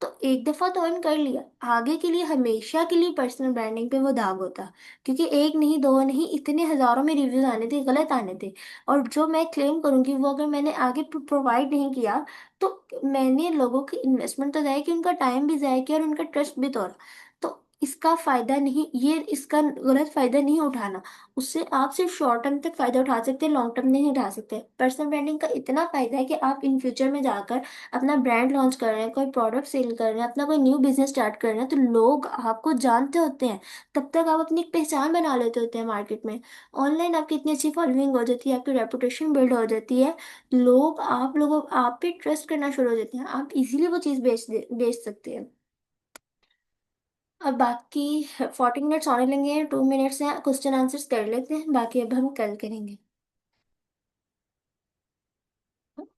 तो एक दफा तो अर्न कर लिया, आगे के लिए हमेशा के लिए पर्सनल ब्रांडिंग पे वो दाग होता। क्योंकि एक नहीं दो नहीं, इतने हजारों में रिव्यूज आने थे, गलत आने थे। और जो मैं क्लेम करूंगी वो अगर मैंने आगे प्रोवाइड नहीं किया तो मैंने लोगों की इन्वेस्टमेंट तो जाया कि, उनका टाइम भी जाया किया और उनका ट्रस्ट भी तोड़ा। तो इसका फायदा नहीं, ये इसका गलत फायदा नहीं उठाना। उससे आप सिर्फ शॉर्ट टर्म तक फायदा उठा सकते हैं, लॉन्ग टर्म नहीं उठा सकते। पर्सनल ब्रांडिंग का इतना फायदा है कि आप इन फ्यूचर में जाकर अपना ब्रांड लॉन्च कर रहे हैं, कोई प्रोडक्ट सेल कर रहे हैं, अपना कोई न्यू बिजनेस स्टार्ट कर रहे हैं, तो लोग आपको जानते होते हैं। तब तक आप अपनी एक पहचान बना लेते होते हैं मार्केट में। ऑनलाइन आपकी इतनी अच्छी फॉलोइंग हो जाती है, आपकी रेपुटेशन बिल्ड हो जाती है। लोगों आप पे ट्रस्ट करना शुरू हो जाते हैं, आप इजीली वो चीज़ बेच सकते हैं। अब बाकी 40 मिनट्स होने लगे हैं, 2 मिनट्स हैं, क्वेश्चन आंसर्स कर लेते हैं, बाकी अब हम कल करेंगे।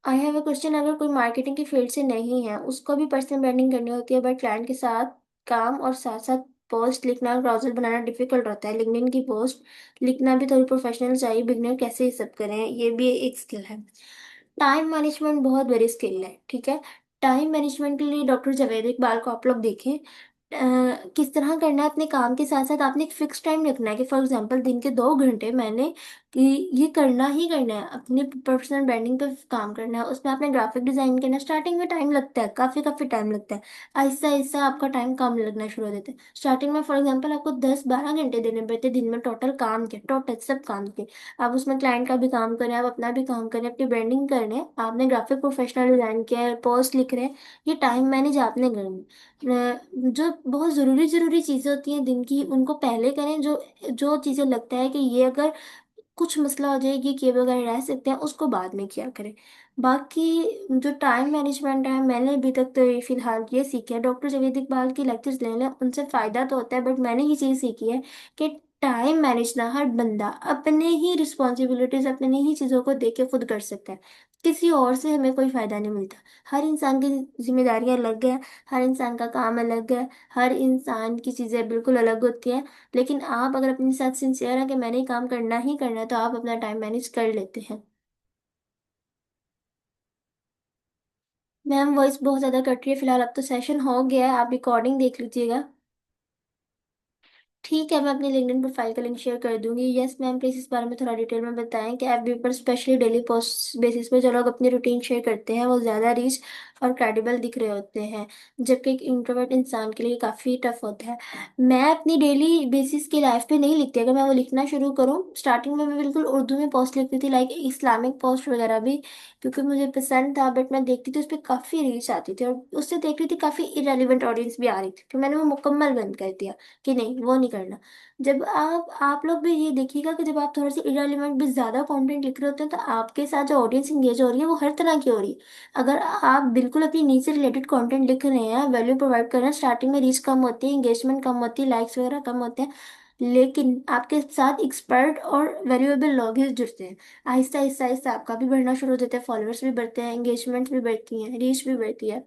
आई हैव अ क्वेश्चन, अगर कोई मार्केटिंग की फील्ड से नहीं है, उसको भी पर्सनल ब्रांडिंग करनी होती है, बट क्लाइंट के साथ काम और साथ साथ पोस्ट लिखना और ब्राउजर बनाना डिफिकल्ट होता है, लिंक्डइन की पोस्ट लिखना भी थोड़ी प्रोफेशनल चाहिए, बिगनर कैसे ये सब करें, ये भी एक स्किल है। टाइम मैनेजमेंट बहुत बड़ी स्किल है, ठीक है। टाइम मैनेजमेंट के लिए डॉक्टर जावेद इकबाल को आप लोग देखें। किस तरह करना है, अपने काम के साथ साथ आपने एक फिक्स टाइम रखना है कि फॉर एग्जांपल दिन के 2 घंटे मैंने कि ये करना ही करना है, अपने पर्सनल ब्रांडिंग पे काम करना है, उसमें आपने ग्राफिक डिजाइन करना है। स्टार्टिंग में टाइम लगता है, काफी काफी टाइम लगता है। आहिस्ता आहिस्ता आपका टाइम कम लगना शुरू हो जाता है। स्टार्टिंग में फॉर एग्जांपल आपको 10-12 घंटे देने पड़ते हैं दिन में, टोटल काम के, टोटल सब काम के। आप उसमें क्लाइंट का भी काम करें, आप अपना भी काम करें, अपनी ब्रांडिंग करने, आपने ग्राफिक प्रोफेशनल डिजाइन किया है, पोस्ट लिख रहे हैं, ये टाइम मैनेज आपने करना है। जो बहुत ज़रूरी ज़रूरी चीज़ें होती हैं दिन की, उनको पहले करें। जो जो चीज़ें लगता है कि ये अगर कुछ मसला हो जाएगी, किए बगैर रह सकते हैं, उसको बाद में किया करें। बाकी जो टाइम मैनेजमेंट है, मैंने अभी तक तो ये फिलहाल ये सीखा है, डॉक्टर जावेद इकबाल की लेक्चर्स ले लें, उनसे फ़ायदा तो होता है, बट मैंने ये चीज़ सीखी है कि टाइम मैनेज ना हर बंदा अपने ही रिस्पॉन्सिबिलिटीज, अपने ही चीज़ों को देख के खुद कर सकता है। किसी और से हमें कोई फ़ायदा नहीं मिलता। हर इंसान की जिम्मेदारियां अलग है, हर इंसान का काम अलग है, हर इंसान की चीज़ें बिल्कुल अलग होती हैं। लेकिन आप अगर अपने साथ सिंसियर हैं कि मैंने ये काम करना ही करना है, तो आप अपना टाइम मैनेज कर लेते हैं। मैम वॉइस बहुत ज़्यादा कट रही है फिलहाल, अब तो सेशन हो गया है, आप रिकॉर्डिंग देख लीजिएगा। ठीक है, मैं अपनी लिंक्डइन प्रोफाइल का लिंक शेयर कर दूंगी। यस मैम, प्लीज इस बारे में थोड़ा डिटेल में बताएं कि एफबी पर स्पेशली डेली पोस्ट बेसिस पे जो लोग अपनी रूटीन शेयर करते हैं, वो ज़्यादा रीच और क्रेडिबल दिख रहे होते हैं, जबकि एक इंट्रोवर्ट इंसान के लिए काफ़ी टफ होता है। मैं अपनी डेली बेसिस की लाइफ पे नहीं लिखती, अगर मैं वो लिखना शुरू करूँ, स्टार्टिंग में मैं बिल्कुल उर्दू में पोस्ट लिखती थी, लाइक इस्लामिक पोस्ट वगैरह भी, क्योंकि मुझे पसंद था, बट मैं देखती थी उस पर काफ़ी रीच आती थी, और उससे देख रही थी काफ़ी इरेलीवेंट ऑडियंस भी आ रही थी, तो मैंने वो मुकम्मल बंद कर दिया कि नहीं, वो नहीं करना। जब आप लोग भी ये देखिएगा कि जब आप थोड़े से इरेलीवेंट भी ज्यादा कंटेंट लिख रहे होते हैं, तो आपके साथ जो ऑडियंस इंगेज हो रही है वो हर तरह की हो रही है। अगर आप बिल्कुल अपनी नीड से रिलेटेड कंटेंट लिख रहे हैं, वैल्यू प्रोवाइड कर रहे हैं, स्टार्टिंग में रीच कम होती है, इंगेजमेंट कम होती है, लाइक्स वगैरह कम होते हैं, लेकिन आपके साथ एक्सपर्ट और वैल्यूएबल लोग ही जुड़ते हैं। आहिस्ता आहिस्ता आहिस्ता आपका भी बढ़ना शुरू हो जाता है, फॉलोअर्स भी बढ़ते हैं, एंगेजमेंट भी बढ़ती हैं, रीच भी बढ़ती है।